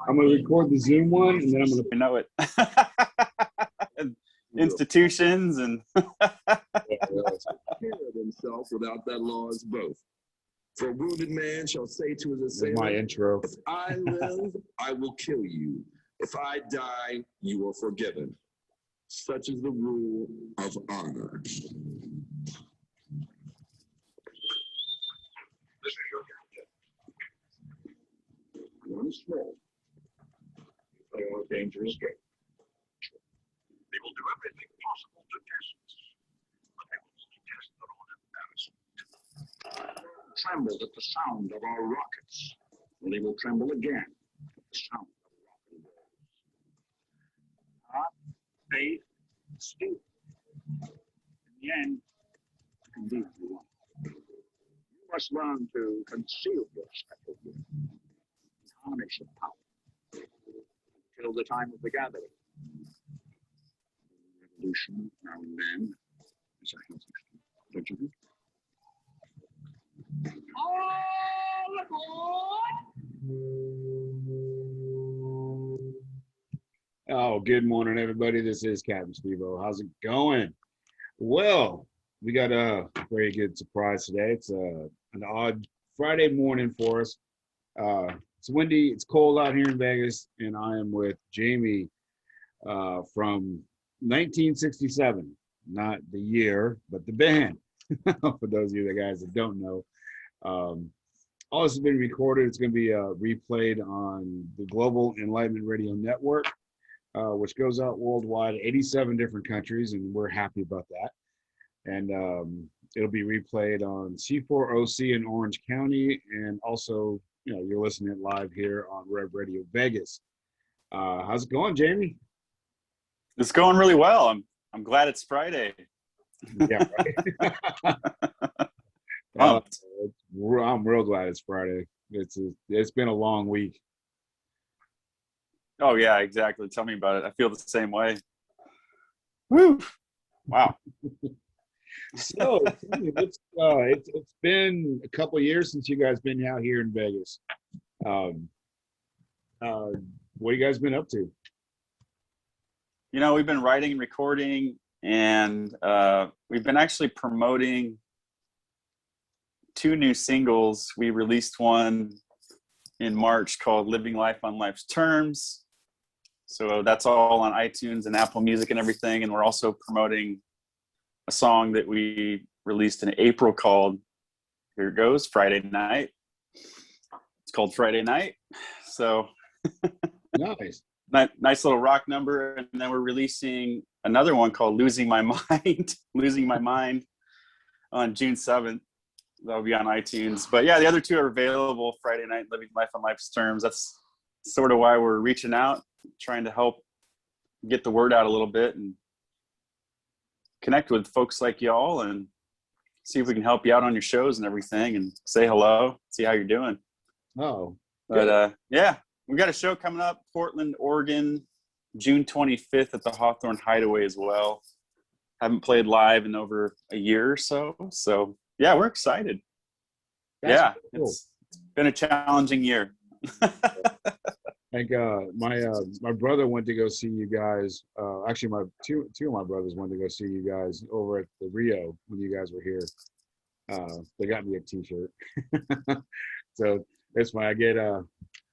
I'm gonna record the Zoom one, and then I'm gonna know it. Institutions and care of himself without that law's both. For a wounded man shall say to his this is assailant, my intro. if I live, I will kill you. If I die, you are forgiven. Such is the rule of honor. This is your captain. One is small. They are a dangerous game. They will do everything possible to test us, but they will only test their own embarrassment. Trembled at the sound of our rockets, and they will tremble again at the sound of rocket walls. Our faith is steel. In the end, you can do what you want. You must learn to conceal your special gift and harness your power till the time of the gathering. Revolution now and then is a healthy thing, don't you think? All aboard! Oh, good morning, everybody. This is Captain Steve-O. How's it going? Well, we got a very good surprise today. It's an odd Friday morning for us. It's windy, it's cold out here in Vegas, and I am with Jamie from 1967. Not the year, but the band. For those of you guys that don't know. All this has been recorded. It's going to be replayed on the Global Enlightenment Radio Network, which goes out worldwide, 87 different countries, and we're happy about that. And it'll be replayed on C4OC in Orange County, and also, you know, you're listening live here on Rev Radio Vegas. How's it going, Jamie? it's going really well. I'm glad it's Friday. Yeah, right. I'm real glad it's Friday. It's been a long week. Oh yeah, exactly. Tell me about it. I feel the same way. Woo! Wow. So it's been a couple of years since you guys been out here in Vegas. What have you guys been up to? You know, we've been writing and recording, and we've been actually promoting 2 new singles. We released one in March called Living Life on Life's Terms. So that's all on iTunes and Apple Music and everything. And we're also promoting a song that we released in April called, here it goes, Friday Night. It's called Friday Night. So Nice. nice little rock number. And then we're releasing another one called Losing My Mind, Losing My Mind on June 7th. That'll be on iTunes. But yeah, the other 2 are available, Friday Night, Living Life on Life's Terms. That's sort of why we're reaching out, trying to help get the word out a little bit and connect with folks like y'all and see if we can help you out on your shows and everything and say hello, see how you're doing. Oh, but yeah, we got a show coming up, Portland, Oregon, June 25th at the Hawthorne Hideaway as well. Haven't played live in over a year or so. So yeah, we're excited. that's cool. It's been a challenging year. Like my brother went to go see you guys. Actually, my two of my brothers went to go see you guys over at the Rio when you guys were here. They got me a T-shirt, so that's why I get a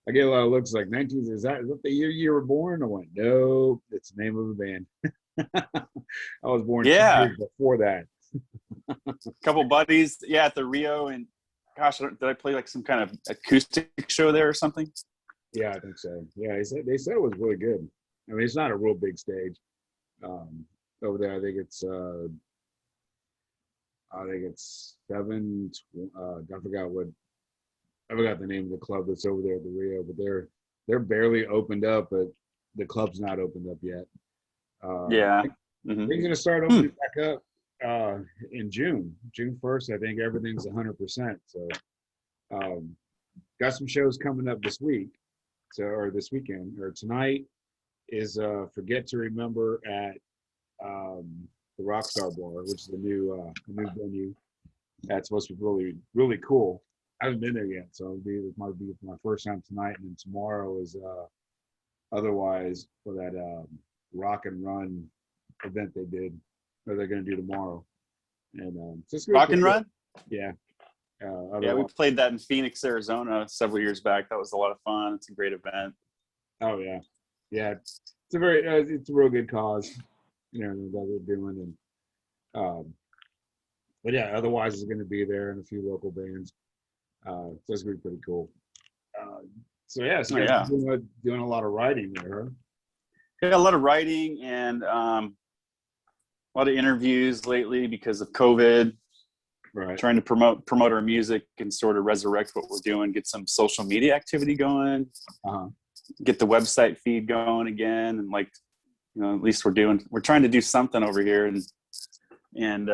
lot of looks like 19. Is that the year you were born? I went, no, it's the name of a band. I was born 2 years before that. A couple buddies, at the Rio, and gosh, did I play like some kind of acoustic show there or something? Yeah, I think so. Yeah, they said it was really good. I mean, it's not a real big stage over there. I think it's 7. I forgot the name of the club that's over there at the Rio, but they're barely opened up, but the club's not opened up yet. They're gonna start opening back up in June 1st. I think everything's 100%. So got some shows coming up this week. Or this weekend, or tonight is Forget to Remember at the Rockstar Bar, which is the new venue. That's supposed to be really, really cool. I haven't been there yet, so this might be my first time tonight, and then tomorrow is otherwise for that rock and run event they did, or they're going to do tomorrow. And so it's Rock and Run? Yeah. Yeah, we played that in Phoenix, Arizona several years back. That was a lot of fun. It's a great event. Oh yeah, yeah. It's a very it's a real good cause, that they're doing, and but yeah, otherwise it's going to be there and a few local bands. So it's going to be pretty cool. So yeah, so you guys doing a lot of writing there, huh? Yeah, a lot of writing and a lot of interviews lately because of COVID. Right. Trying to promote our music and sort of resurrect what we're doing, get some social media activity going, get the website feed going again, and at least we're trying to do something over here, and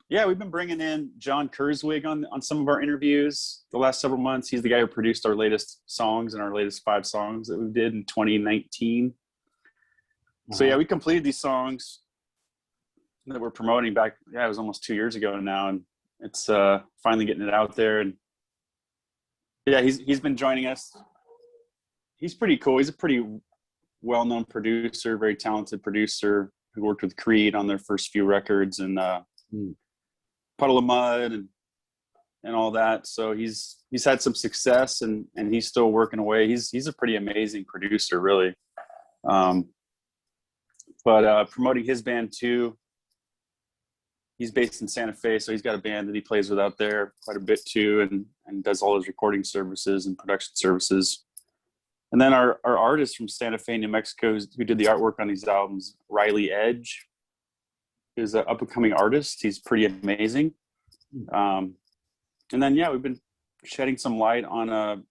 yeah, we've been bringing in John Kurzwig on some of our interviews the last several months. He's the guy who produced our latest songs and our latest 5 songs that we did in 2019. So yeah, we completed these songs that we're promoting back. Yeah, it was almost 2 years ago now, and it's finally getting it out there. And yeah, he's been joining us. He's pretty cool. He's a pretty well-known producer, very talented producer who worked with Creed on their first few records and Puddle of Mud and all that. So he's had some success and he's still working away. He's a pretty amazing producer, really. But promoting his band too. He's based in Santa Fe, so he's got a band that he plays with out there quite a bit too, and does all his recording services and production services. And then our artist from Santa Fe, New Mexico, who did the artwork on these albums, Riley Edge, is an up-and-coming artist. He's pretty amazing. And then, yeah, we've been shedding some light on a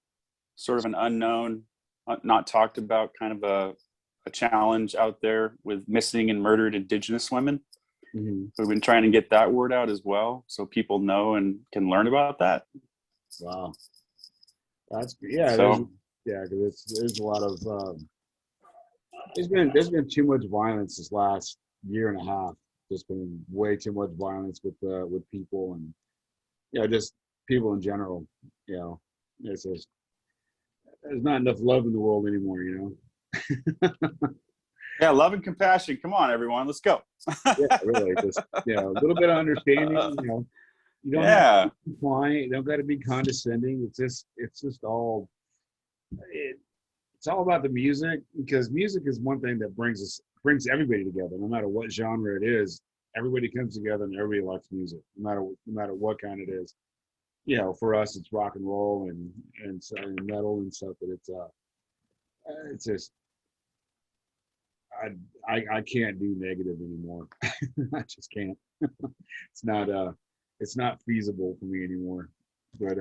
sort of an unknown, not talked about kind of a challenge out there with missing and murdered Indigenous women. So we've been trying to get that word out as well, so people know and can learn about that. Wow, that's yeah. So, because there's a lot of there's been too much violence this last year and a half. There's been way too much violence with people and just people in general. It's just there's not enough love in the world anymore. Yeah, love and compassion. Come on, everyone, let's go. Yeah, really. Just a little bit of understanding. You don't have to be compliant. You don't got to be condescending. It's just all. It's all about the music, because music is one thing that brings everybody together, no matter what genre it is. Everybody comes together and everybody likes music, no matter what kind it is. For us, it's rock and roll and metal and stuff. But it's just. I can't do negative anymore. I just can't. It's not feasible for me anymore. But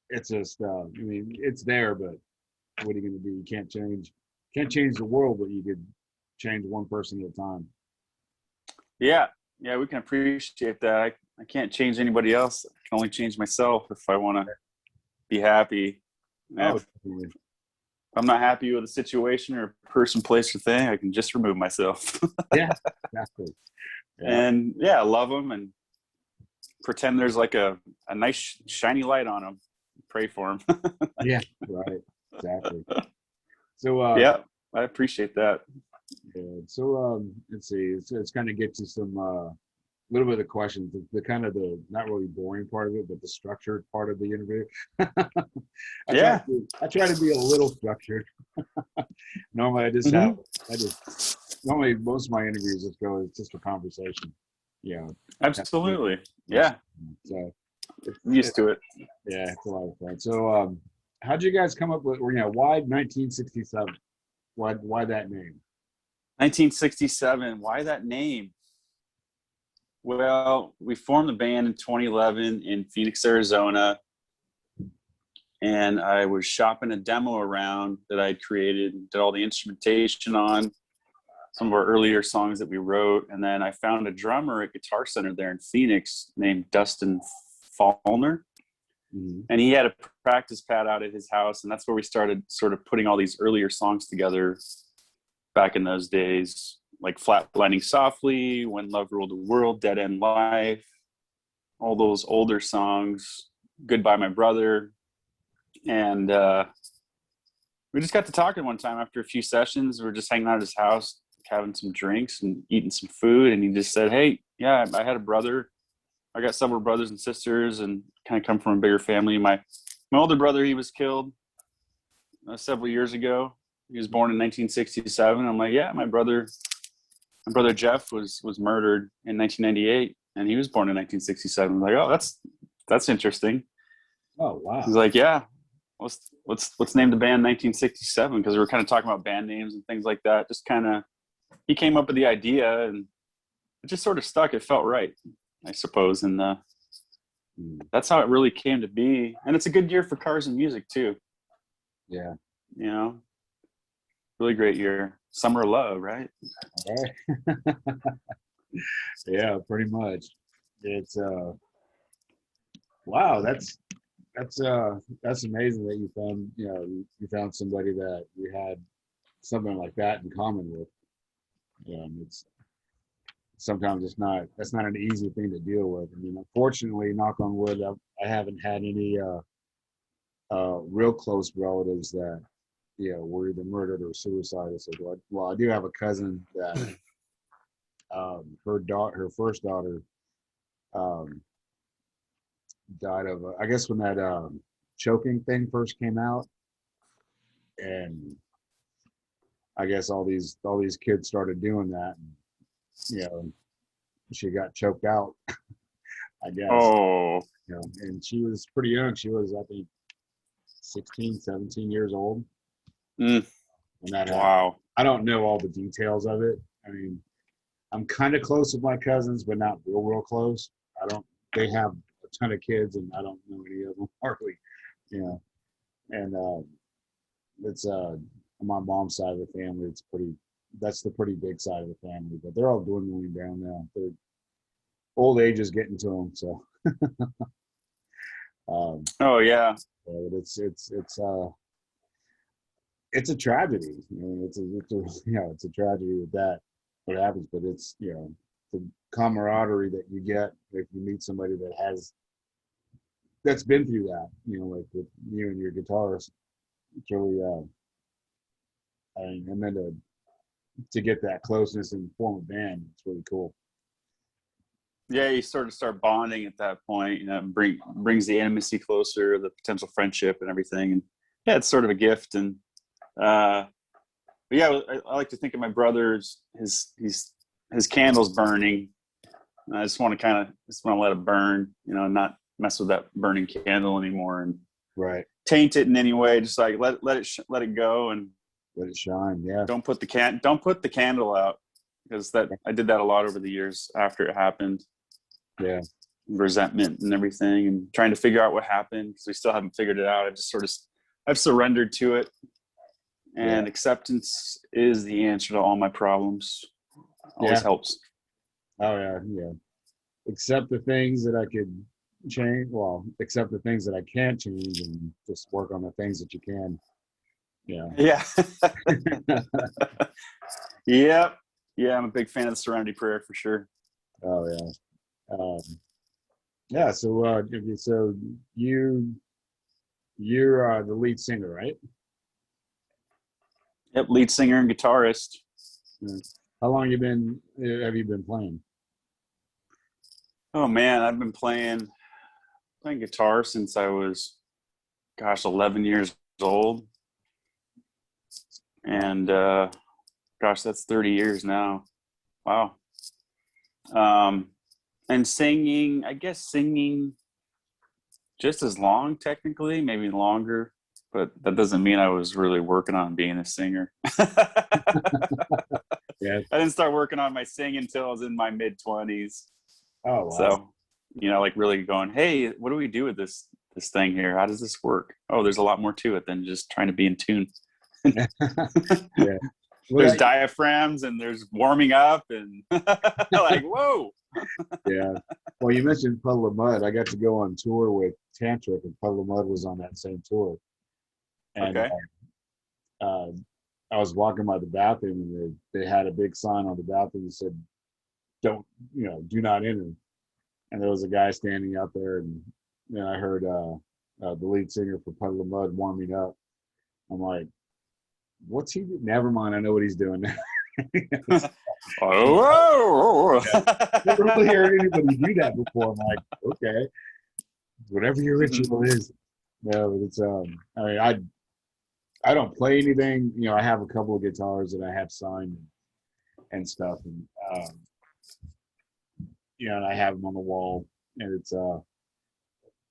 it's just it's there, but what are you gonna do? You can't change the world, but you could change one person at a time. Yeah, we can appreciate that. I can't change anybody else. I can only change myself if I want to be happy. If I'm not happy with a situation or a person, place, or thing, I can just remove myself. Yeah, exactly. Yeah. And love them and pretend there's like a nice shiny light on them. Pray for them. Yeah, right. Exactly. So I appreciate that. Yeah. So let's see. It's kind of get to some little bit of the questions, the kind of the not really boring part of it, but the structured part of the interview. I try to be a little structured. Normally, normally most of my interviews it's just a conversation. Absolutely. Yeah. So I'm used to it. Yeah, it's a lot of fun. So how'd you guys come up with why 1967? Why that name? 1967. Why that name? Well, we formed the band in 2011 in Phoenix, Arizona, and I was shopping a demo around that I'd created, did all the instrumentation on some of our earlier songs that we wrote, and then I found a drummer at Guitar Center there in Phoenix named Dustin Fallner, and he had a practice pad out at his house, and that's where we started sort of putting all these earlier songs together back in those days. Like Flatlining Softly, When Love Ruled the World, Dead End Life, all those older songs, Goodbye My Brother. And we just got to talking one time after a few sessions. We were just hanging out at his house, having some drinks and eating some food. And he just said, hey, yeah, I had a brother. I got several brothers and sisters and kind of come from a bigger family. My older brother, he was killed several years ago. He was born in 1967. I'm like, yeah, my brother Jeff was murdered in 1998, and he was born in 1967. I'm like, oh, that's interesting. Oh, wow. He's like, yeah, let's name the band 1967, because we were kind of talking about band names and things like that. Just kind of, he came up with the idea, and it just sort of stuck. It felt right, I suppose, and that's how it really came to be. And it's a good year for cars and music too. Yeah. You know, really great year. Summer of love, right? All right. Yeah, pretty much. It's wow, that's amazing that you found somebody that you had something like that in common with. It's sometimes that's not an easy thing to deal with. I mean, unfortunately, knock on wood, I haven't had any real close relatives that were either murdered or suicidal. So, well, I do have a cousin that her first daughter died of I guess when that choking thing first came out, and I guess all these kids started doing that, and, she got choked out. I guess. Oh, And she was pretty young. She was, I think, 16, 17 years old mm, when that happened. wow. I don't know all the details of it. I mean, I'm kind of close with my cousins, but not real close. They have a ton of kids, and I don't know any of them hardly. And it's on my mom's side of the family. That's the pretty big side of the family, but they're all dwindling down now. Old age is getting to them, so. Oh yeah. But it's a tragedy. It's a tragedy that what happens, but it's the camaraderie that you get if you meet somebody that's been through that. Like with you and your guitarist, it's really and then to get that closeness and form a band, it's really cool. Yeah, you sort of start bonding at that point. Brings the intimacy closer, the potential friendship and everything. And yeah, it's sort of a gift. And but yeah, I like to think of my brother's his candles burning. And I just want to let it burn. Not mess with that burning candle anymore and Right. taint it in any way. Just like let it go and Let it shine. Yeah. don't put the candle out, because I did that a lot over the years after it happened. Yeah. Resentment and everything, and trying to figure out what happened, because we still haven't figured it out. I've surrendered to it, and acceptance is the answer to all my problems. Always helps. Oh yeah. Accept the things that I could change. Well, accept the things that I can't change, and just work on the things that you can. Yeah. Yep. Yeah, I'm a big fan of the Serenity Prayer for sure. Oh yeah. Yeah. So so you're the lead singer, right? Yep, lead singer and guitarist. How long have you been playing? Oh man, I've been playing guitar since I was 11 years old. And that's 30 years now. Wow. And singing just as long, technically, maybe longer, but that doesn't mean I was really working on being a singer. Yeah. I didn't start working on my singing until I was in my mid-20s. Oh, wow. So, like really going, hey, what do we do with this thing here? How does this work? Oh, there's a lot more to it than just trying to be in tune. Yeah. There's diaphragms and there's warming up and like, whoa. Yeah. Well, you mentioned Puddle of Mud. I got to go on tour with Tantric, and Puddle of Mud was on that same tour. And okay. I was walking by the bathroom, and they had a big sign on the bathroom that said, do not enter. and there was a guy standing out there, and then I heard the lead singer for Puddle of Mud warming up. I'm like, what's he doing? Never mind, I know what he's doing now. Oh, Never really heard anybody do that before. I'm like, okay, whatever your ritual is. No, it's I mean, I don't play anything. You know, I have a couple of guitars that I have signed and stuff, and you know, and I have them on the wall, and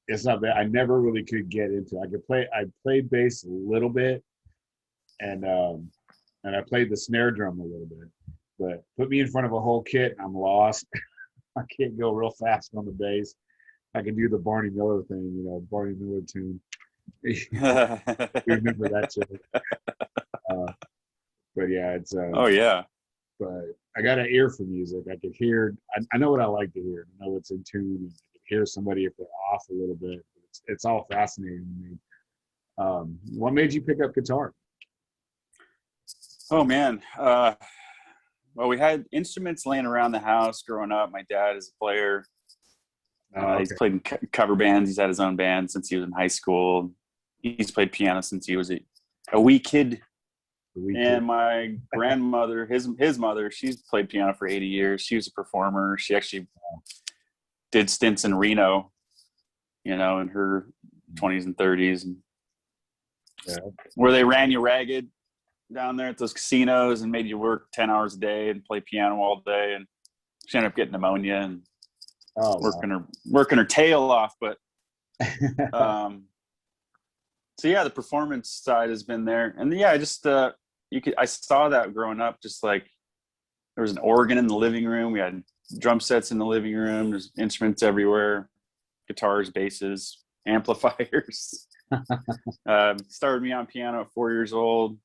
it's not bad. I never really could get into it. I played bass a little bit, and I played the snare drum a little bit, but put me in front of a whole kit, and I'm lost. I can't go real fast on the bass. I can do the Barney Miller thing, you know, Barney Miller tune. You remember that too. But yeah, it's oh yeah. but I got an ear for music. I could hear. I know what I like to hear. I know it's in tune. And I can hear somebody if they're off a little bit. It's all fascinating to me. What made you pick up guitar? Oh man. Well, we had instruments laying around the house growing up. My dad is a player. He's played in cover bands. He's had his own band since he was in high school. He's played piano since he was a wee kid. And my grandmother, his mother, she's played piano for 80 years. She was a performer. She actually did stints in Reno, you know, in her 20s and 30s, and where they ran you ragged down there at those casinos and made you work 10 hours a day and play piano all day. And she ended up getting pneumonia and working her tail off. But so yeah, the performance side has been there, and yeah, I just I saw that growing up. Just like there was an organ in the living room, we had drum sets in the living room. There's instruments everywhere, guitars, basses, amplifiers. Started me on piano at 4 years old.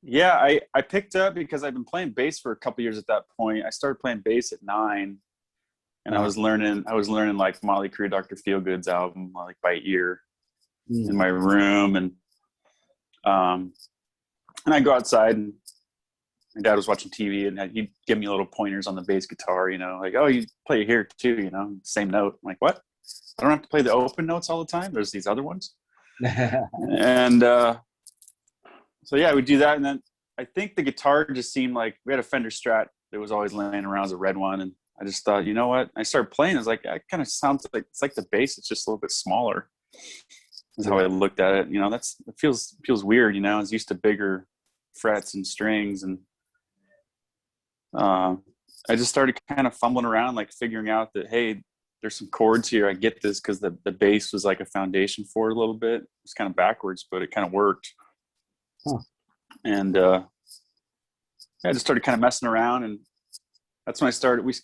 Yeah, I picked up because I've been playing bass for a couple years at that point. I started playing bass at 9, and I was learning like Motley Crue, Dr. Feelgood's album like by ear in my room, and I go outside, and my dad was watching TV, and he'd give me little pointers on the bass guitar, you know, like, oh, you play it here too, you know, same note. I'm like, what? I don't have to play the open notes all the time. There's these other ones. And so yeah, we do that, and then I think the guitar just seemed like we had a Fender Strat that was always laying around as a red one, and I just thought, you know what? I started playing. I was like, it kind of sounds like it's like the bass. It's just a little bit smaller. That's how I looked at it. You know, it feels weird. You know, I was used to bigger frets and strings, and I just started kind of fumbling around, like figuring out that, hey, there's some chords here. I get this because the bass was like a foundation for it a little bit. It was kind of backwards, but it kind of worked. Huh. And I just started kind of messing around, and that's when I started.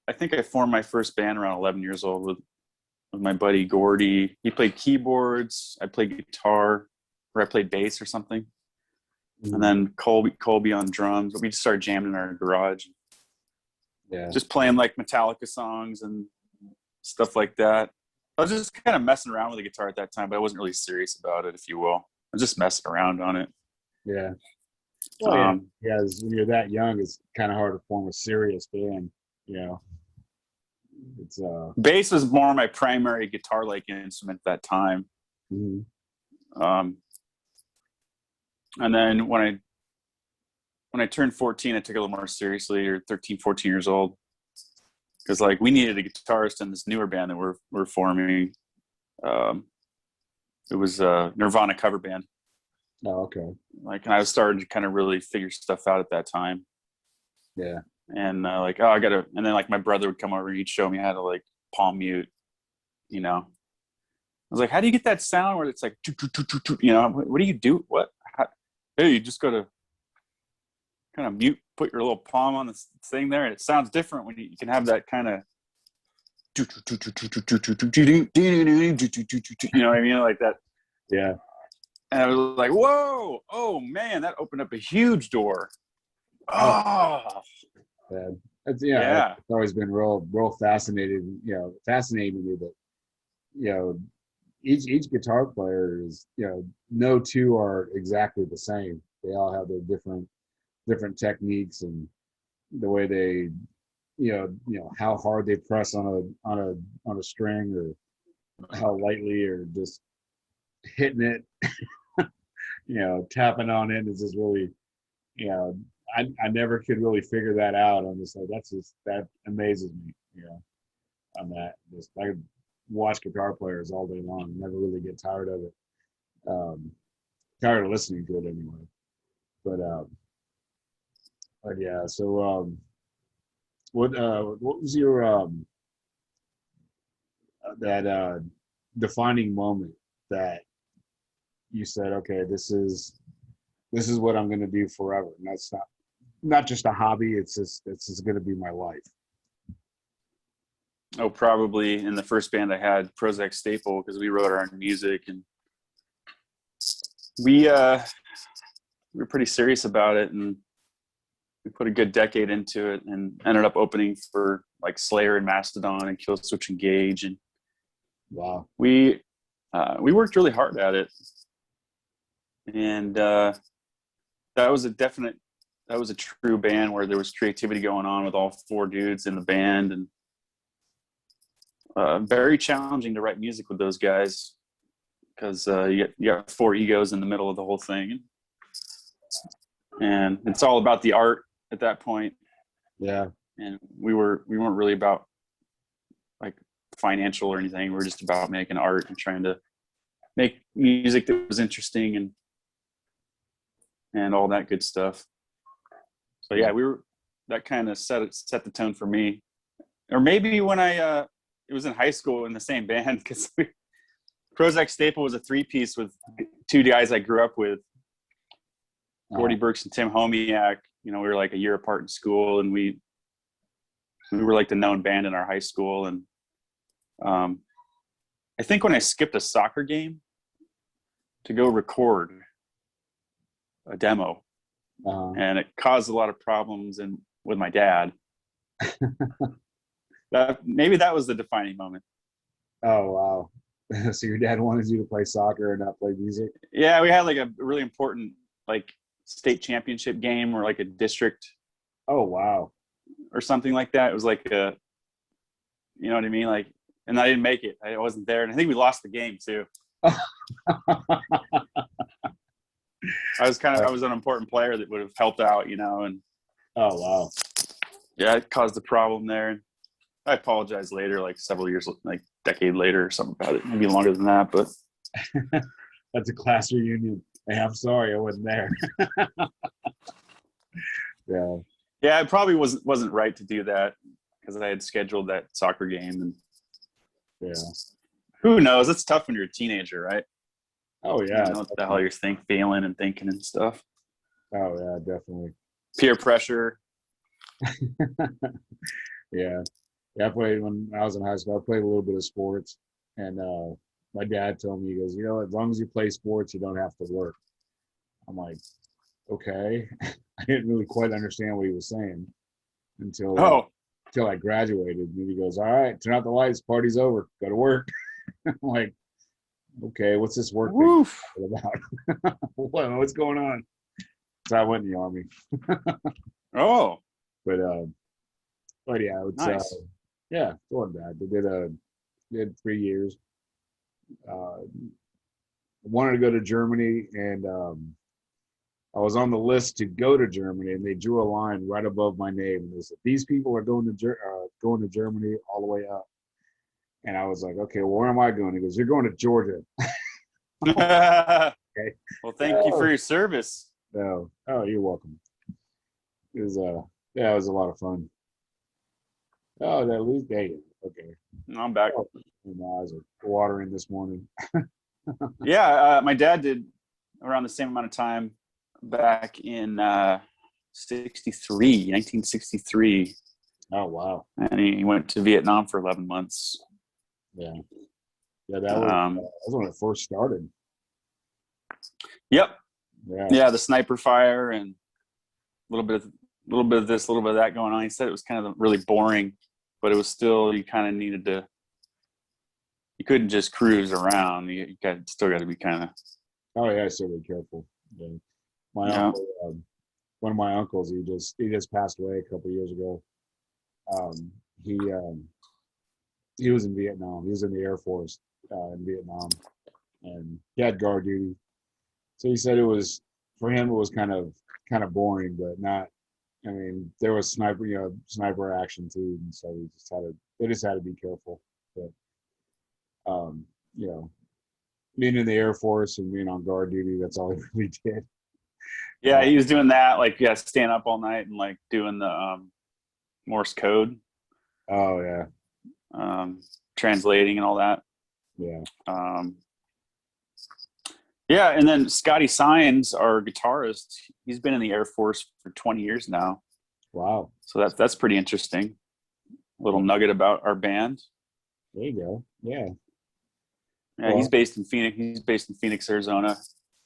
I think I formed my first band around 11 years old with my buddy Gordy. He played keyboards. I played guitar, or I played bass or something. And then Colby on drums. We just started jamming in our garage. Yeah. Just playing like Metallica songs and stuff like that. I was just kind of messing around with the guitar at that time, but I wasn't really serious about it, if you will. I was just messing around on it. Yeah. Well, yeah, when you're that young, it's kind of hard to form a serious band, you know. It's bass was more my primary guitar-like instrument at that time. And then when I turned 14, I took it a little more seriously, or 13, 14 years old, because like we needed a guitarist in this newer band that we're forming. It was a Nirvana cover band. Oh, okay. Like, and I was starting to kind of really figure stuff out at that time. Yeah. And like, oh, and then like my brother would come over and he'd show me how to like palm mute, you know. I was like, how do you get that sound where it's like, you know, what do you do? What? Hey, you just got to kind of mute, put your little palm on this thing there, and it sounds different when you can have that kind of, you know what I mean, like that. Yeah. And I was like, whoa, oh man, that opened up a huge door. Oh, yeah. It's always been real fascinating to me that, you know, each guitar player is, you know, no two are exactly the same. They all have their different techniques and the way they, how hard they press on a string, or how lightly, or just hitting it, tapping on it is just really, you know, I never could really figure that out. I'm just like, that amazes me, on that. Just I could watch guitar players all day long, never really get tired of it. Tired of listening to it anyway. But yeah, so what was your that defining moment that you said, okay, this is what I'm going to do forever, and that's not just a hobby. It's just going to be my life. Oh, probably in the first band I had, Prozac Staple, because we wrote our own music, and we were pretty serious about it, and we put a good decade into it, and ended up opening for like Slayer and Mastodon and Killswitch Engage, and Wow. we worked really hard at it, and that was a true band where there was creativity going on with all four dudes in the band, and very challenging to write music with those guys, because you got four egos in the middle of the whole thing, and it's all about the art at that point. Yeah. And we weren't really about like financial or anything. We were just about making art and trying to make music that was interesting and all that good stuff. So yeah, that kind of set the tone for me. Or maybe when it was in high school in the same band, because Prozac Staple was a three-piece with two guys I grew up with, Gordy Burks and Tim Homiak. We were like a year apart in school, and we were like the known band in our high school. And I think when I skipped a soccer game to go record a demo, and it caused a lot of problems with my dad. Maybe that was the defining moment. Oh, wow. So your dad wanted you to play soccer and not play music? Yeah, we had like a really important like state championship game, or like a district. Oh, wow. Or something like that. It was like you know what I mean? Like, and I didn't make it. I wasn't there. And I think we lost the game too. I was an important player that would have helped out, and oh, wow. Yeah, it caused a problem there. And I apologized later, like several years, like decade later or something about it, maybe longer than that, but that's a class reunion. Hey, I'm sorry I wasn't there. Yeah. Yeah, it probably wasn't right to do that, because I had scheduled that soccer game, and yeah. Who knows? It's tough when you're a teenager, right? Oh yeah. You know what the hell you're feeling and thinking and stuff. Oh yeah, definitely. Peer pressure. Yeah. I played when I was in high school. I played a little bit of sports, and my dad told me, he goes, as long as you play sports, you don't have to work. I'm like, okay. I didn't really quite understand what he was saying until I graduated. And he goes, all right, turn out the lights, party's over, go to work. I'm like, okay, what's this work thing about? What's going on? So I went in the Army. But yeah, it's nice. Yeah, it wasn't bad. They did 3 years. Wanted to go to Germany, and I was on the list to go to Germany, and they drew a line right above my name, and they said, these people are going to Germany all the way up. And I was like, okay, well, where am I going? He goes, you're going to Georgia. Okay. Well, thank you for your service. No. Oh, you're welcome. It was it was a lot of fun. Oh, that least day. Okay. I'm back. Oh, my eyes are watering this morning. Yeah, my dad did around the same amount of time back in 1963. Oh, wow. And he went to Vietnam for 11 months. Yeah. Yeah, that was when it first started. Yep. Yeah, the sniper fire and a little bit of this, a little bit of that going on. He said it was kind of really boring, but it was still, you kind of needed to, you couldn't just cruise around. You still got to be kind of. Oh yeah, so be careful. Yeah. My uncle, one of my uncles, he just passed away a couple of years ago. He was in Vietnam. He was in the Air Force in Vietnam, and he had guard duty. So he said it was for him. It was kind of boring, but not. I mean, there was sniper action too, and so they just had to be careful. But you know, being in the Air Force and being on guard duty, that's all he really did. Yeah, he was doing that, like, yeah, staying up all night and like doing the Morse code. Oh yeah. Translating and all that. Yeah. Yeah, and then Scotty Sines, our guitarist, he's been in the Air Force for 20 years now. Wow. So that's pretty interesting. A little nugget about our band. There you go. Yeah. Yeah, Well, he's based in Phoenix. He's based in Phoenix, Arizona.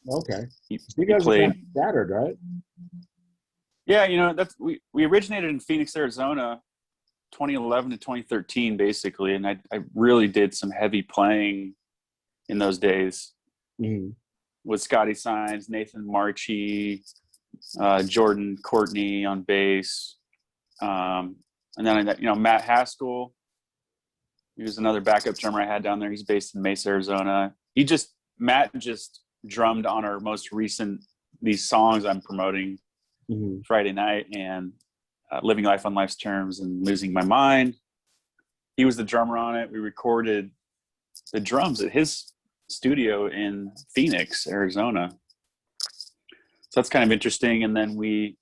Okay. He You guys played. are scattered, right? Yeah, that's we originated in Phoenix, Arizona, 2011 to 2013, basically, and I really did some heavy playing in those days. Mm-hmm. With Scotty Sines, Nathan Marchi, Jordan Courtney on bass, and then Matt Haskell. He was another backup drummer I had down there. He's based in Mesa, Arizona. Matt just drummed on our most recent these songs I'm promoting Friday night, and Living Life on Life's Terms and Losing My Mind. He was the drummer on it. We recorded the drums at his studio in Phoenix, Arizona. So that's kind of interesting. And then we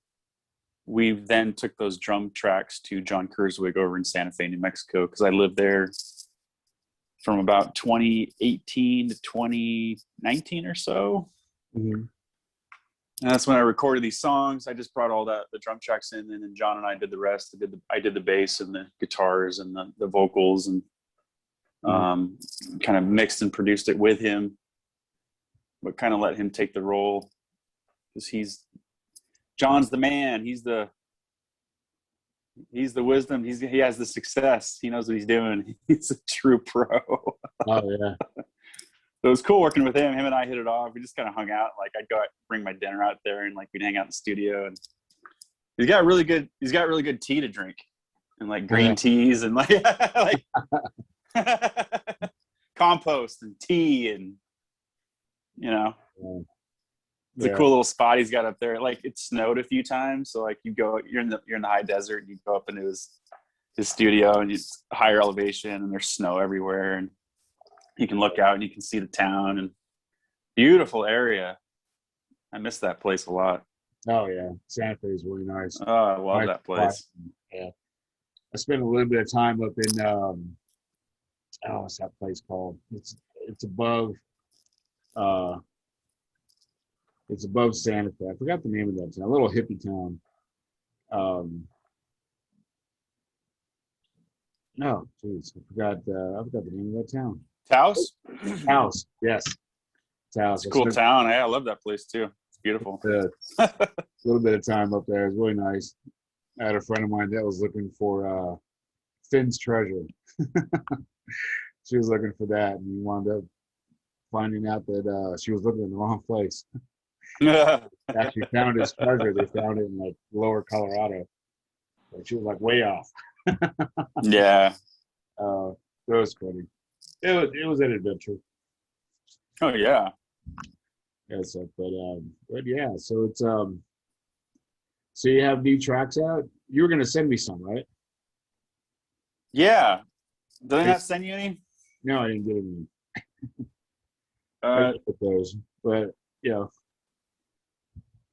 then took those drum tracks to John Kurzwig over in Santa Fe, New Mexico, because I lived there from about 2018 to 2019 or so. Mm-hmm. And that's when I recorded these songs. I just brought all the drum tracks in, and then John and I did the rest. I did the bass and the guitars and the vocals, and kind of mixed and produced it with him, but kind of let him take the role, because John's the man. He's the wisdom. He has the success. He knows what he's doing. He's a true pro. Oh yeah. So it was cool working with him. Him and I hit it off. We just kind of hung out. Like, I'd go out, bring my dinner out there, and like we'd hang out in the studio. And he's got really good tea to drink, and like green teas and like compost and tea, and it's a cool little spot he's got up there. Like, it snowed a few times, so like you're in the high desert, and you go up into his studio, and it's higher elevation, and there's snow everywhere, and you can look out and you can see the town, and beautiful area. I miss that place a lot. Oh yeah, Santa Fe is really nice. Oh, I love that place. Yeah, I spent a little bit of time up in what's that place called? It's above Santa Fe. I forgot the name of that town. A little hippie town. No, jeez, I forgot the name of that town. Taos? Taos, yes. Taos. It's a cool town. I love that place too. It's beautiful. A little bit of time up there. It's really nice. I had a friend of mine that was looking for Finn's treasure. She was looking for that, and we wound up finding out that she was looking in the wrong place. Actually found his treasure. They found it in like lower Colorado. But she was like way off. Yeah. That was funny. It was an adventure. Oh yeah. Yeah, so but yeah, so it's so you have new tracks out. You were gonna send me some, right? Yeah. Did I not send you any? No, I didn't get any. With those, but yeah,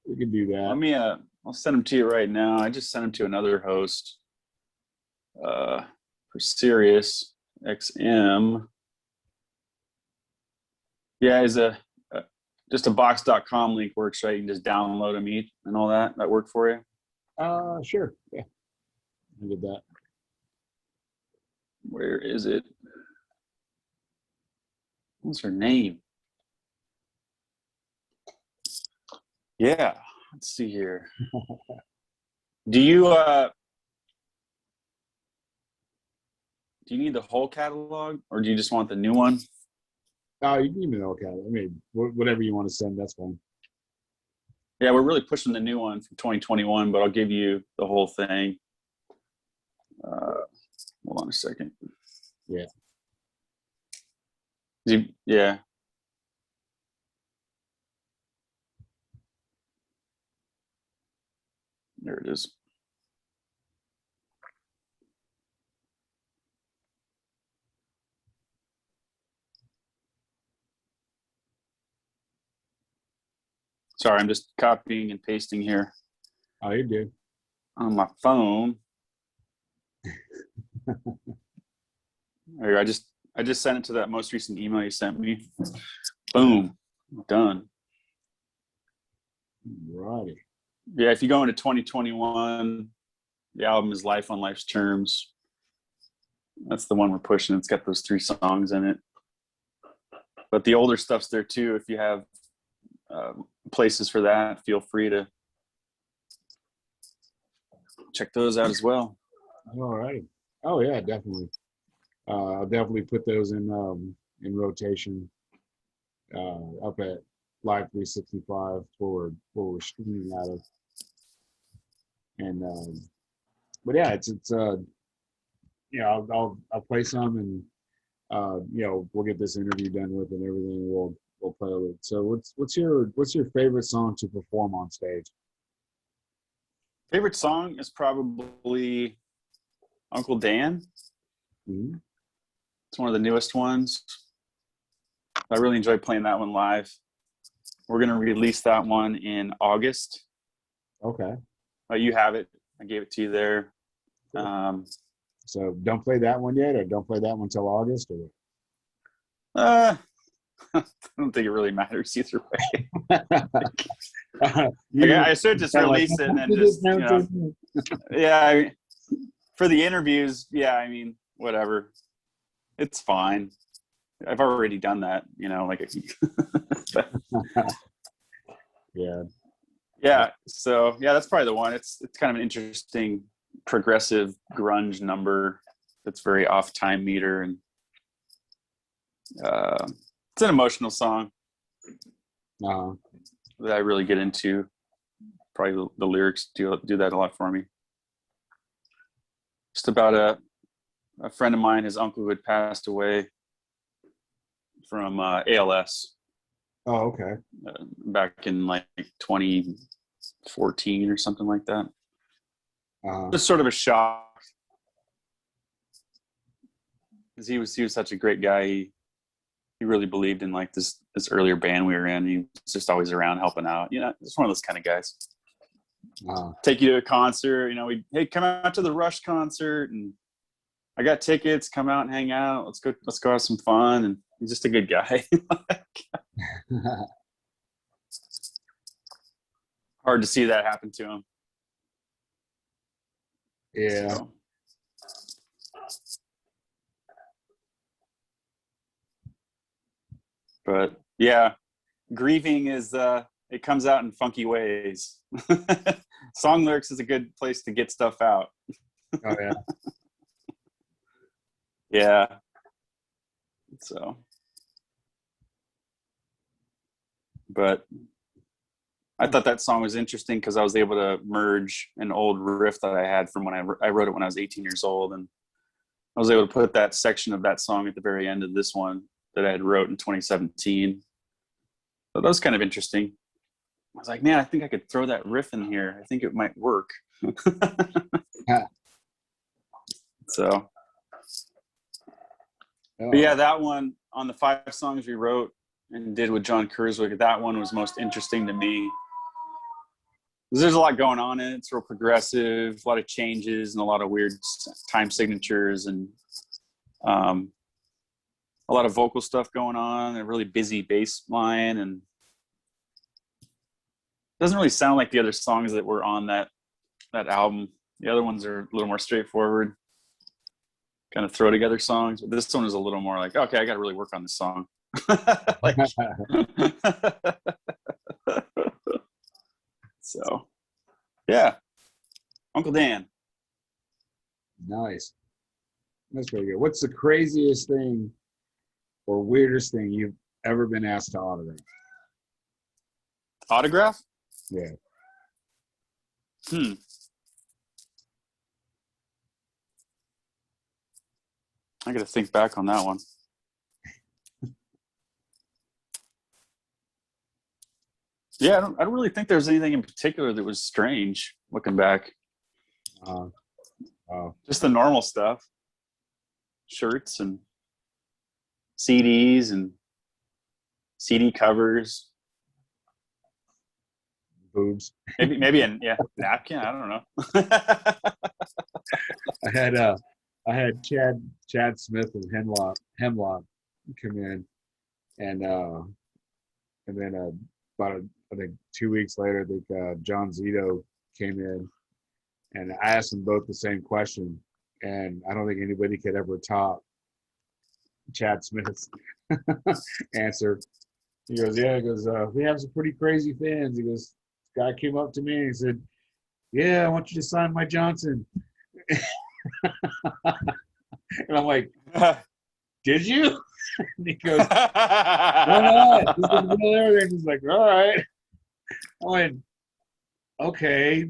we can do that. Let me I'll send them to you right now. I just sent them to another host for Sirius XM. Yeah, is just a box.com link works, right? You can just download them and all that. That work for you? Sure. Yeah, I did that. Where is it? What's her name? Yeah, let's see here. Do you need the whole catalog, or do you just want the new one? You can email catalog. I mean, whatever you want to send, that's fine. Yeah, we're really pushing the new one from 2021, but I'll give you the whole thing. Hold on a second. Yeah. Yeah. There it is. Sorry, I'm just copying and pasting here Oh, you did. on my phone. Here, I just sent it to that most recent email you sent me. Boom, done. Righty. Yeah, if you go into 2021, the album is Life on Life's Terms. That's the one we're pushing. It's got those 3 songs in it. But the older stuff's there too. If you have places for that, feel free to check those out as well. All right. Oh yeah, definitely. I'll definitely put those in rotation up at Live 365 where we're streaming out of. And but yeah, it's you know, I'll play some, and you know, we'll get this interview done with and everything. We'll play with it. So what's your favorite song to perform on stage? Favorite song is probably Uncle Dan. Mm-hmm. It's one of the newest ones. I really enjoy playing that one live. We're going to release that one in August. Okay. You have it. I gave it to you there. Cool. So don't play that one yet, or don't play that one till August, or? I don't think it really matters either way. I should just release it and then just, you know, yeah. For the interviews, yeah, I mean, whatever. It's fine. I've already done that, you know, like. Yeah. Yeah. So yeah, that's probably the one. It's kind of an interesting progressive grunge number that's very off time meter, and it's an emotional song that I really get into. Probably the lyrics do that a lot for me. Just about a friend of mine, his uncle who had passed away from ALS. Oh, okay. Back in like 2014 or something like that. Just sort of a shock, because he was such a great guy. He really believed in like this earlier band we were in. He was just always around helping out. You know, just one of those kind of guys. Take you to a concert. You know, hey, come out to the Rush concert, and I got tickets. Come out and hang out. Let's go have some fun. And he's just a good guy. Hard to see that happen to him. Yeah. So. But yeah, grieving is it comes out in funky ways. Song lyrics is a good place to get stuff out. Oh yeah. Yeah. So, but I thought that song was interesting because I was able to merge an old riff that I had from when I wrote it when I was 18 years old, and I was able to put that section of that song at the very end of this one that I had wrote in 2017. So that was kind of interesting. I was like, man, I think I could throw that riff in here. I think it might work. So, but yeah, that one on the 5 songs we wrote and did with John Kurzweig, that one was most interesting to me. There's a lot going on in it. It's real progressive, a lot of changes and a lot of weird time signatures, and a lot of vocal stuff going on, a really busy bass line, and it doesn't really sound like the other songs that were on that album. The other ones are a little more straightforward, kind of throw together songs. But this one is a little more like, okay, I got to really work on this song. Like, so, yeah, Uncle Dan. Nice. That's very good. What's the craziest thing or weirdest thing you've ever been asked to autograph? Autograph? Yeah. I got to think back on that one. Yeah, I don't really think there was anything in particular that was strange looking back. Oh, Just the normal stuff. Shirts and CDs and CD covers. boobs. Maybe a napkin. I don't know. I had Chad Smith and Hemlock come in, and then about I think 2 weeks later, I think John Zito came in, and I asked them both the same question, and I don't think anybody could ever top Chad Smith's answer. He goes, yeah, he goes, we have some pretty crazy fans. He goes, this guy came up to me and he said, yeah, I want you to sign my Johnson. And I'm like, did you? And he goes, why not? He's in the middle of everything. He's like, all right. I went, okay.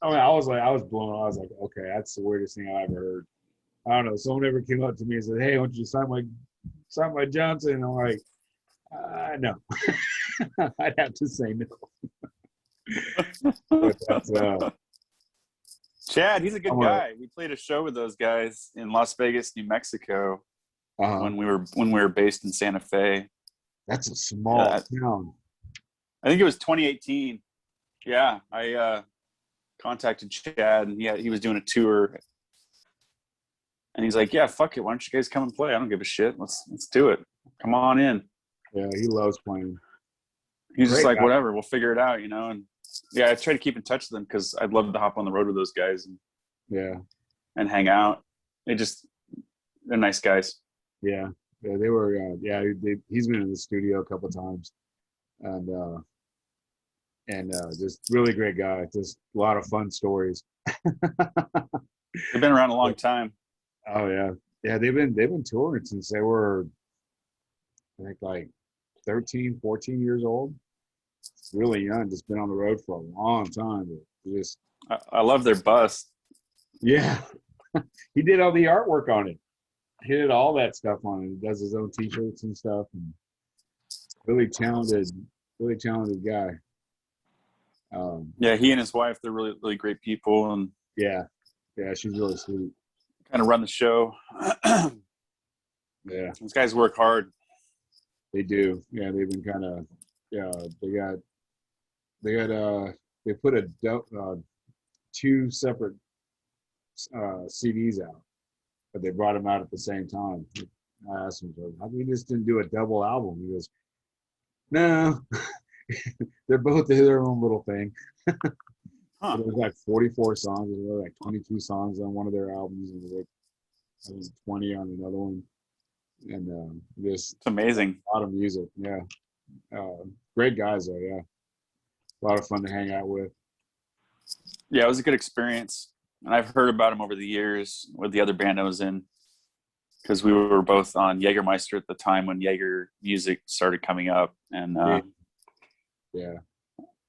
I was blown. I was like, okay, that's the weirdest thing I've ever heard. I don't know. Someone ever came up to me and said, hey, I want you to sign my Johnson. And I'm like, no. I'd have to say no. But that's, Chad, he's a good guy. We played a show with those guys in Las Vegas, New Mexico, when we were based in Santa Fe. That's a small town. I think it was 2018. Yeah, I contacted Chad, and he was doing a tour, and he's like, "Yeah, fuck it. Why don't you guys come and play? I don't give a shit. Let's do it. Come on in." Yeah, he loves playing. He's just like, whatever, we'll figure it out, And yeah, I try to keep in touch with them because I'd love to hop on the road with those guys and hang out. They're nice guys. Yeah, they were. He's been in the studio a couple of times, and just really great guy. Just a lot of fun stories. They've been around a long time. Oh yeah. They've been touring since they were, I think, like 13, 14 years old. It's really young. Just been on the road for a long time. I love their bus. Yeah, he did all the artwork on it. He did all that stuff on it. He does his own T-shirts and stuff. And really talented guy. Yeah, he and his wife, they're really, really great people. And yeah, she's really sweet. Kind of run the show. Yeah, these guys work hard. They do. Yeah, they've been kind of. Yeah, they put two separate CDs out, but they brought them out at the same time. I asked him, how come you just didn't do a double album? He goes, no, they're both their own little thing. It was like 44 songs. There were like 22 songs on one of their albums, and like I think 20 on another one. And it's amazing. A lot of music, yeah. Great guys though, yeah. A lot of fun to hang out with. Yeah, it was a good experience. And I've heard about him over the years with the other band I was in, because we were both on Jägermeister at the time when Jaeger music started coming up. And yeah,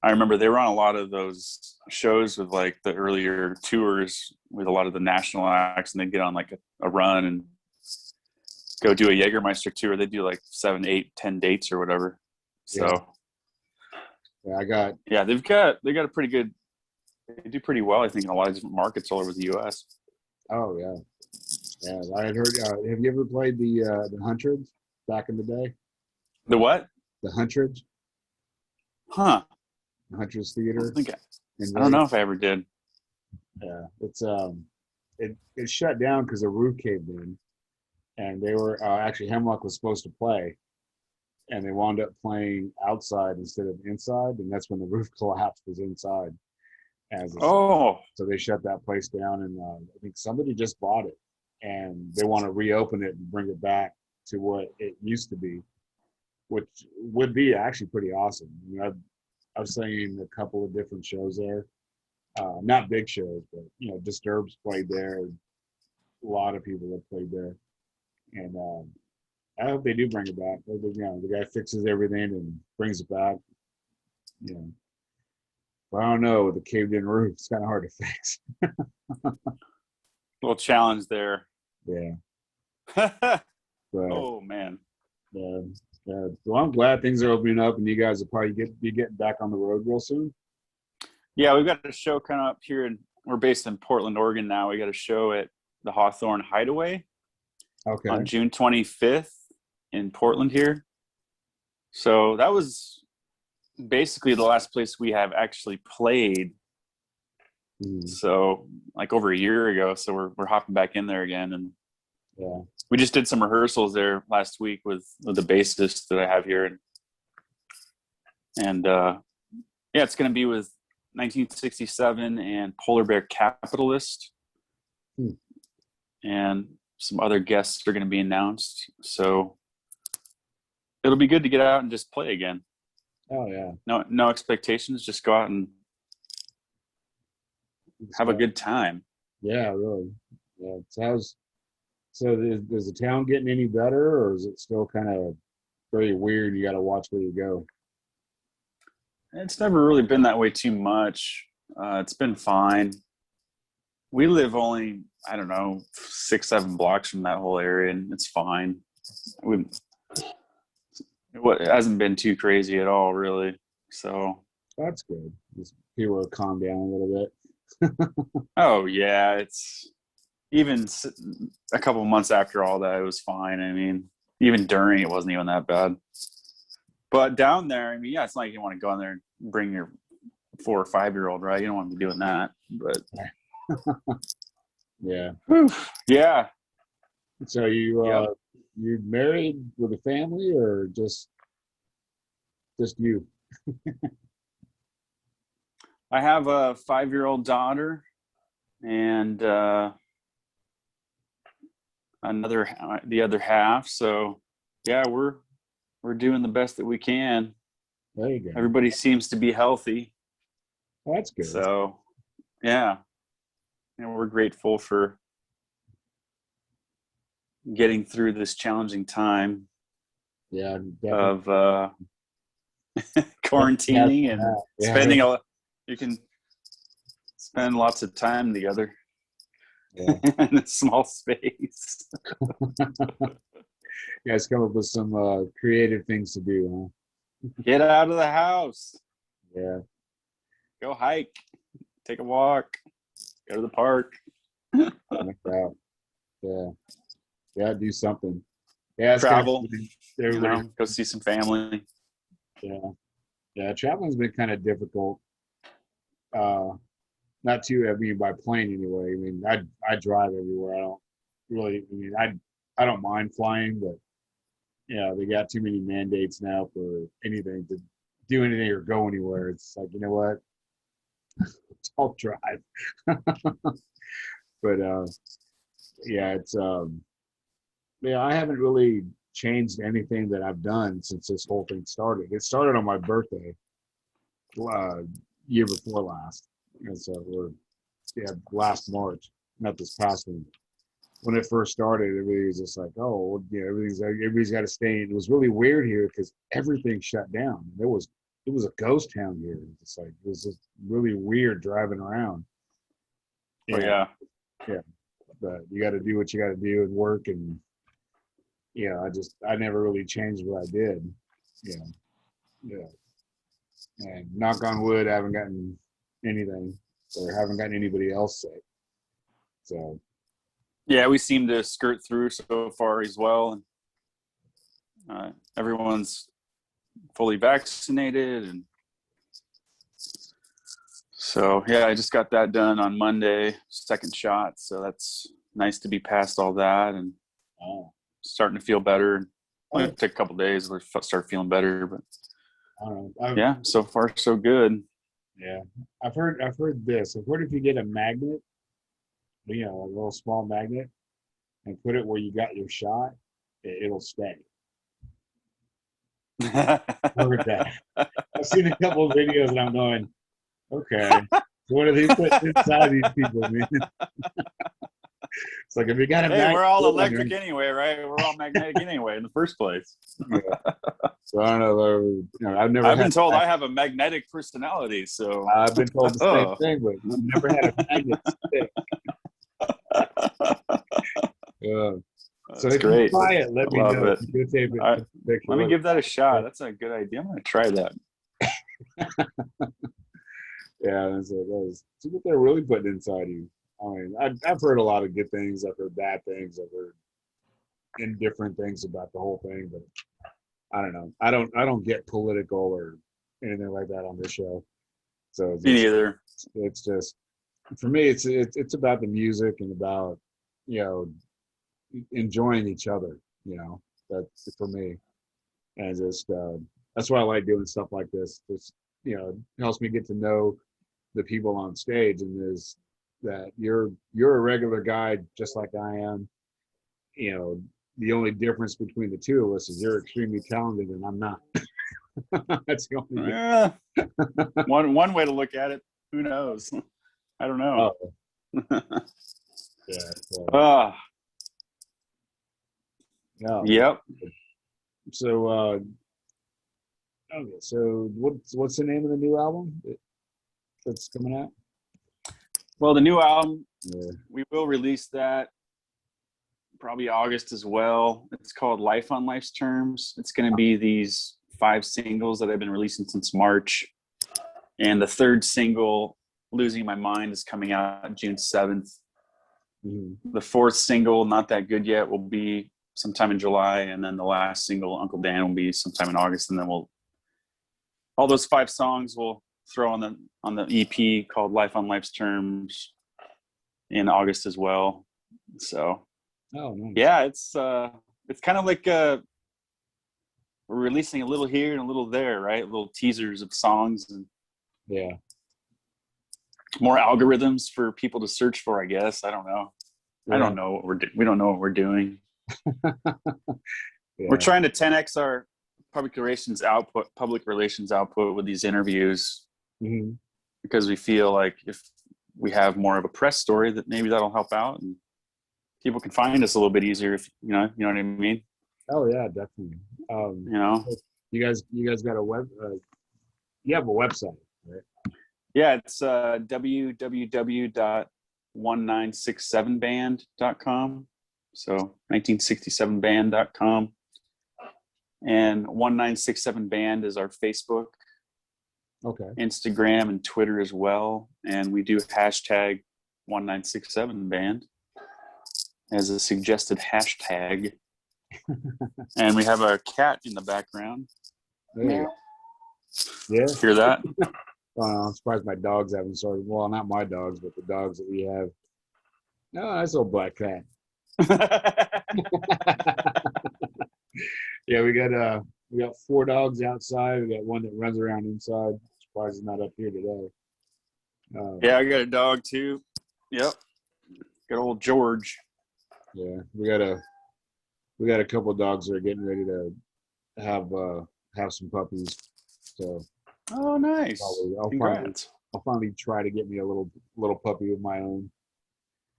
I remember they were on a lot of those shows with like the earlier tours with a lot of the national acts, and they'd get on like a run and go do a Jägermeister tour. They do like 7, 8, 10 dates or whatever. So they've got a pretty good. They do pretty well, I think, in a lot of different markets all over the U.S. Oh yeah. I had heard. Have you ever played the Huntress back in the day? The what? The Huntress. Huh. The Huntress Theater. I don't know if I ever did. Yeah, it's it shut down because the roof caved in, and they were actually Hemlock was supposed to play, and they wound up playing outside instead of inside, and that's when the roof collapsed was inside. So they shut that place down, and I think somebody just bought it, and they want to reopen it and bring it back to what it used to be, which would be actually pretty awesome. I've seen a couple of different shows there, not big shows, but Disturbed's played there. A lot of people have played there, and I hope they do bring it back. The guy fixes everything and brings it back. But I don't know, with the caved-in roof, it's kind of hard to fix. Little challenge there. Yeah. But Oh man. well, I'm glad things are opening up, and you guys will probably be getting back on the road real soon. Yeah, we've got a show coming up here, and we're based in Portland, Oregon now. We got a show at the Hawthorne Hideaway Okay. on June 25th in Portland here. So that was basically the last place we have actually played. So like over a year ago. So we're hopping back in there again, and Yeah. we just did some rehearsals there last week with the bassist that I have here, and yeah, it's going to be with 1967 and Polar Bear Capitalist, and some other guests are going to be announced. So it'll be good to get out and just play again. Oh yeah. No expectations, just go out and have a good time. Yeah, really. Yeah. So is the town getting any better, or is it still kind of very weird? You got to watch where you go. It's never really been that way too much. It's been fine. We live only, I don't know, 6-7 blocks from that whole area, and it's fine. It hasn't been too crazy at all, really. So That's good. Just people will calm down a little bit. oh yeah, it's even a couple months after all that, it was fine. I mean, even during, it wasn't even that bad. But down there, I mean, yeah, it's not like you want to go in there and bring your 4 or 5-year-old, right? You don't want to be doing that. But Yeah. whew, yeah. So you married with a family, or just you? I have a 5-year-old daughter, and the other half. So yeah, we're doing the best that we can. There you go. Everybody seems to be healthy. Oh, that's good. So yeah, and we're grateful for getting through this challenging time Yeah. of quarantining and spending you can spend lots of time together in a small space. You guys come up with some creative things to do, Get out of the house. huh? Yeah. Go hike. Take a walk. Go to the park. Out. Yeah. Yeah. Do something. Yeah. Travel. Everybody. Go see some family. Yeah. Yeah. Traveling's been kind of difficult. Not too. I mean, by plane anyway. I mean, I drive everywhere. I don't really. I mean, I don't mind flying, but yeah, they got too many mandates now for anything to do anything or go anywhere. It's like, you know what? I'll drive. But yeah, it's yeah, I haven't really changed anything that I've done since this whole thing started. It started on my birthday, year before last, and so last March, not this past one. When it first started, everybody was just like, "Oh, yeah, everybody's got to stay." And it was really weird here because everything shut down. It was a ghost town here. It's like it was just really weird driving around. Oh yeah. But you got to do what you got to do and work, and I never really changed what I did. Yeah. And knock on wood, I haven't gotten anything, or haven't gotten anybody else sick. So. Yeah, we seem to skirt through so far as well. And everyone's fully vaccinated, and so yeah, I just got that done on Monday, 2nd shot. So that's nice to be past all that and starting to feel better. Only took a couple of days to start feeling better, but yeah, so far so good. Yeah, I've heard this. I've heard if you get a magnet, a little small magnet, and put it where you got your shot, it'll stay. I've heard that. I've seen a couple of videos, and I'm going, okay, so what do they put inside these people, man? It's like, if you got a magnet, we're all electric anyway, right? We're all magnetic anyway in the first place. Yeah. So I don't know. I've been told I have a magnetic personality, so I've been told the same thing, but I've never had a magnet stick. So That's if you great. try it, let I me love know. it. Go take I- a picture. Let me give that a shot. That's a good idea. I'm going to try that. Yeah, see what they're really putting inside you. I mean, I've heard a lot of good things. I've heard bad things. I've heard indifferent things about the whole thing, but I don't know. I don't get political or anything like that on this show. So Me neither. it's just for me. It's about the music and about you know enjoying each other. That's for me, and just that's why I like doing stuff like this. Just it helps me get to know the people on stage, and is that you're a regular guy just like I am. The only difference between the two of us is you're extremely talented and I'm not. That's the only difference. One way to look at it. Who knows? I don't know. Yeah. Ah, Yeah. yep. So okay. So what's the name of the new album that's coming out? Well, the new album, Yeah. we will release that probably August as well. It's called Life on Life's Terms. It's going to be these 5 singles that I've been releasing since March. And the 3rd single, Losing My Mind, is coming out June 7th. Mm-hmm. The 4th single, Not That Good Yet, will be sometime in July. And then the last single, Uncle Dan, will be sometime in August. And then all those 5 songs we'll throw on the EP called Life on Life's Terms in August as well. So Oh, nice. yeah, it's kind of like we're releasing a little here and a little there, right? Little teasers of songs and Yeah. more algorithms for people to search for, I guess. I don't know. Yeah. I don't know what we don't know what we're doing. Yeah. We're trying to 10x our public relations output with these interviews, Mm-hmm. because we feel like if we have more of a press story, that maybe that'll help out and people can find us a little bit easier, if you know what I mean. Oh yeah, definitely. You guys got a you have a website, right? Yeah, it's www.1967band.com. So 1967band.com. And 1967band is our Facebook, Okay. Instagram, and Twitter as well. And we do hashtag 1967band as a suggested hashtag. And we have a cat in the background. Yeah. Yeah. Hear that? I'm surprised my dogs haven't started. Well, not my dogs, but the dogs that we have. No, that's a black cat. Yeah, we got 4 dogs outside. We got one that runs around inside. Surprised he's not up here today. Yeah, I got a dog too. Yep. Got old George. Yeah, we got a couple of dogs that are getting ready to have some puppies. So Oh, nice. Congrats. I'll finally try to get me a little puppy of my own.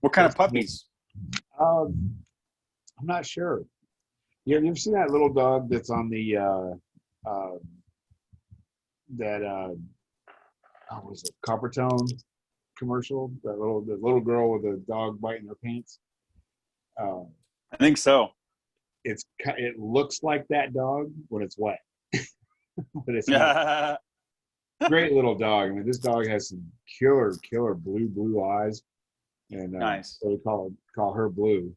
What kind of puppies? I'm not sure. You ever seen that little dog that's on the what was it, Coppertone commercial? The little girl with the dog biting her pants. I think so. It looks like that dog when it's wet, but it's not. Great little dog. I mean, this dog has some killer blue eyes, and Nice. so we call her Blue.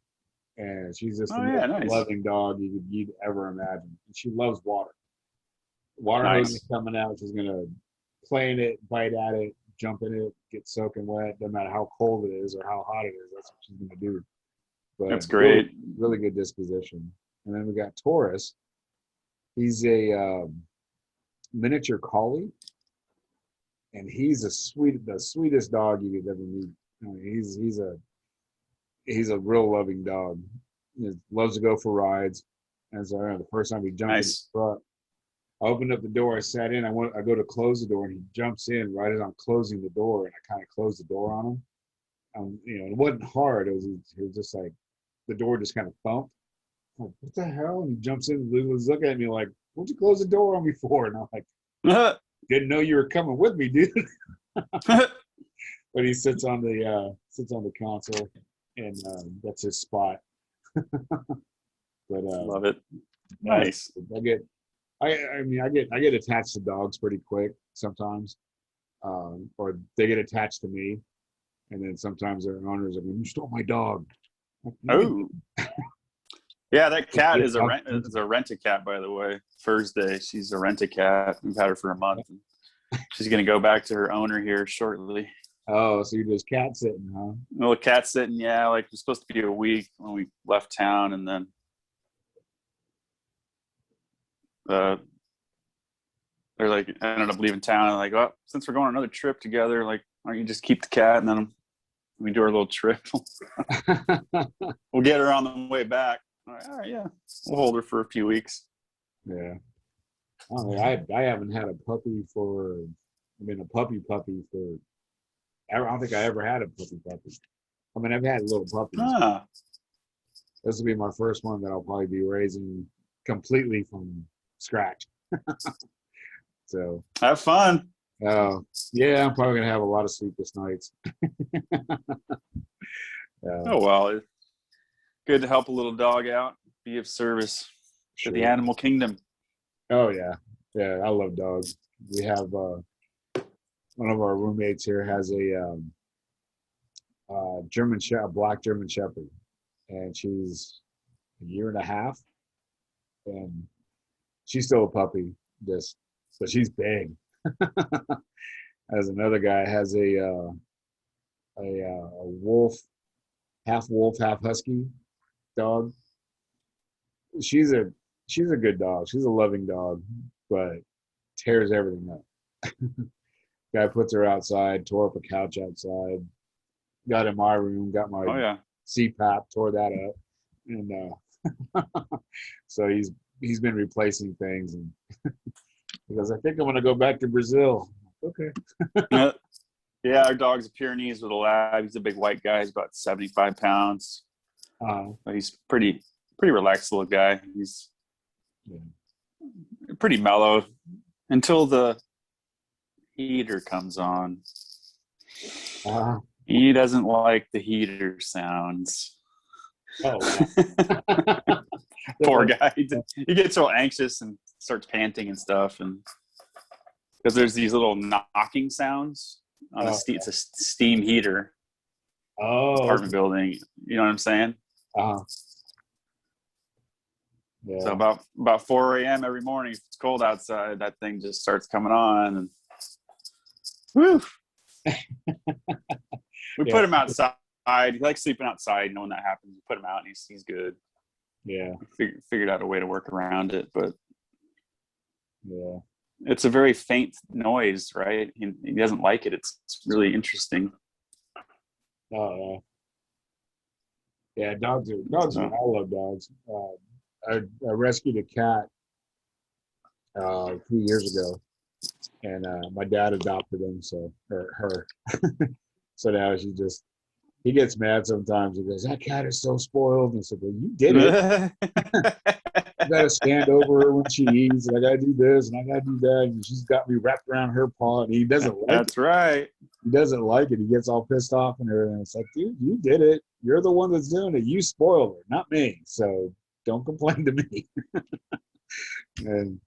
And she's just the most nice. loving dog you'd ever imagine. And she loves water. Water Nice. hose is coming out. She's gonna play in it, bite at it, jump in it, get soaking wet. Doesn't matter how cold it is or how hot it is. That's what she's gonna do. But That's great. Really good disposition. And then we got Taurus. He's a miniature collie, and he's the sweetest dog you could ever meet. I mean, he's a real loving dog. He loves to go for rides. And so the first time he jumped in the truck, I opened up the door. I sat in. I go to close the door, and he jumps in right as I'm closing the door, and I kind of closed the door on him. It wasn't hard. It was just like the door just kind of thumped. I'm like, what the hell? And he jumps in and was looking at me like, what'd you close the door on me for? And I'm like, didn't know you were coming with me, dude. But he sits on the console, and that's his spot. But Love it. yeah, Nice. I get attached to dogs pretty quick sometimes, or they get attached to me, and then sometimes their owners are like, "You stole my dog." Oh, yeah, that cat Yeah, is a rent-a-cat, by the way. Thursday, she's a rent-a-cat. We've had her for a month. She's going to go back to her owner here shortly. oh, so you're just cat sitting, huh? A little cat sitting, yeah. Like, it was supposed to be a week when we left town, and then they're like, I ended up leaving town. And like, well, since we're going on another trip together, like, why don't you just keep the cat, and then we do our little trip. We'll get her on the way back. All right, yeah. We'll hold her for a few weeks. Yeah. I haven't had a puppy for, a puppy for, I don't think I ever had a puppy. I mean, I've had little puppies. Ah, This will be my first one that I'll probably be raising completely from scratch. So, have fun. yeah, I'm probably going to have a lot of sleepless nights. Oh, well, it's good to help a little dog out, be of service to the animal kingdom. Oh, yeah. Yeah, I love dogs. We have one of our roommates here has a black German Shepherd, and she's a year and a half, and she's still a puppy, but she's big. As another guy has a wolf, half husky dog. She's a good dog. She's a loving dog, but tears everything up. Guy puts her outside, tore up a couch outside, got in my room, got my CPAP, tore that up, and so he's been replacing things, and he goes, I think I'm gonna go back to Brazil. Okay. Yeah, our dog's a Pyrenees with a lab. He's a big white guy. He's about 75 pounds. But he's pretty relaxed little guy. He's pretty mellow until the heater comes on. He doesn't like the heater sounds. Oh, wow. Poor guy. He gets real anxious and starts panting and stuff, and because there's these little knocking sounds on it's a steam heater. Apartment building. You know what I'm saying? Yeah. So about 4 a.m. every morning, if it's cold outside, that thing just starts coming on, and whew. We put him outside. He likes sleeping outside. You know, when that happens, we put him out, and he's good. Yeah. Figured out a way to work around it, but yeah, it's a very faint noise, right? He doesn't like it. It's really interesting. Oh, yeah. Dogs are. I love dogs. I rescued a cat a few years ago, and my dad adopted him, her. So now he gets mad sometimes. He goes, that cat is so spoiled. And I said, well, you did it. I got to stand over her when she eats, and I got to do this, and I got to do that. And she's got me wrapped around her paw, and he doesn't like it. That's right. He doesn't like it. He gets all pissed off and everything. It's like, dude, you did it. You're the one that's doing it. You spoiled her, not me. So don't complain to me. And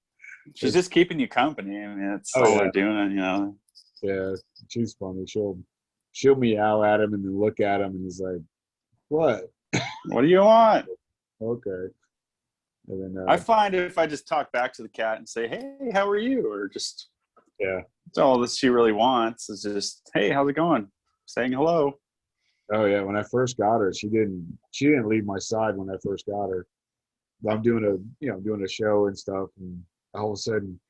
she's just keeping you company. I mean, that's all they're doing, you know. Yeah, she's funny. She'll meow at him and then look at him, and he's like, what? What do you want? Okay. And then I find if I just talk back to the cat and say, hey, how are you? Or just, that's all that she really wants is just, hey, how's it going? Saying hello. Oh yeah. When I first got her, she didn't leave my side when I first got her. I'm doing a show and stuff, and all of a sudden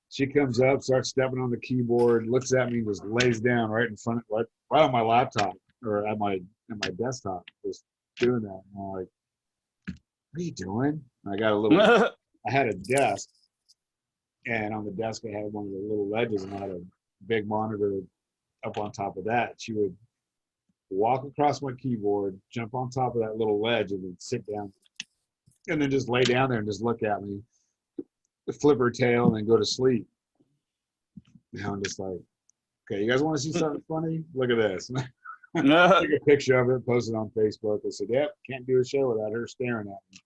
she comes up, starts stepping on the keyboard, looks at me, and just lays down right in front of, right on my laptop or at my desktop, just doing that. And I'm like, what are you doing? And I had a desk, and on the desk I had one of the little ledges, and I had a big monitor up on top of that. She would walk across my keyboard, jump on top of that little ledge, and then sit down, and then just lay down there and just look at me, flip her tail, and then go to sleep. Now I'm just like, okay, you guys want to see something funny? Look at this. Take a picture of it, post it on Facebook. I said, yep, can't do a show without her staring at me.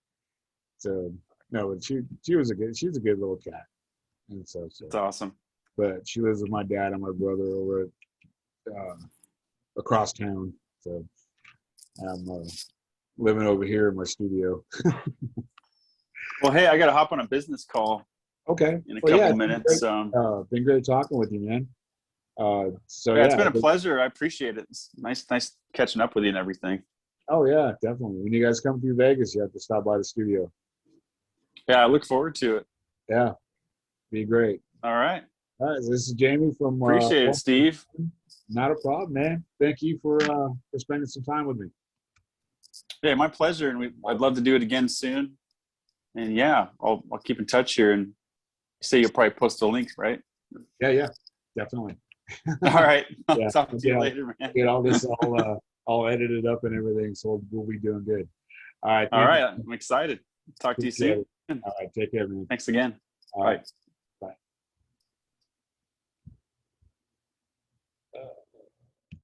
So no, but she's a good little cat, and so It's awesome. but she lives with my dad and my brother over at across town. So I'm living over here in my studio. Well, hey, I got to hop on a business call Okay. in a Well, couple yeah, minutes. been great talking with you, man. So Yeah, it's been a pleasure. I appreciate it. It's nice catching up with you and everything. Oh yeah, definitely. When you guys come through Vegas, you have to stop by the studio. Yeah, I look forward to it. Yeah, be great. All right. All right, so this is Jamie from. Appreciate it, Steve. Not a problem, man. Thank you for spending some time with me. Yeah, my pleasure. And I'd love to do it again soon. And yeah, I'll keep in touch here. And say you'll probably post a link, right? Yeah, definitely. All right. I'll Yeah, talk to you later, man. Get all this all edited up and everything, so we'll be doing good. All right. All right. I'm excited. Talk to you soon. All right. Take care, man. Thanks again. All right. Bye.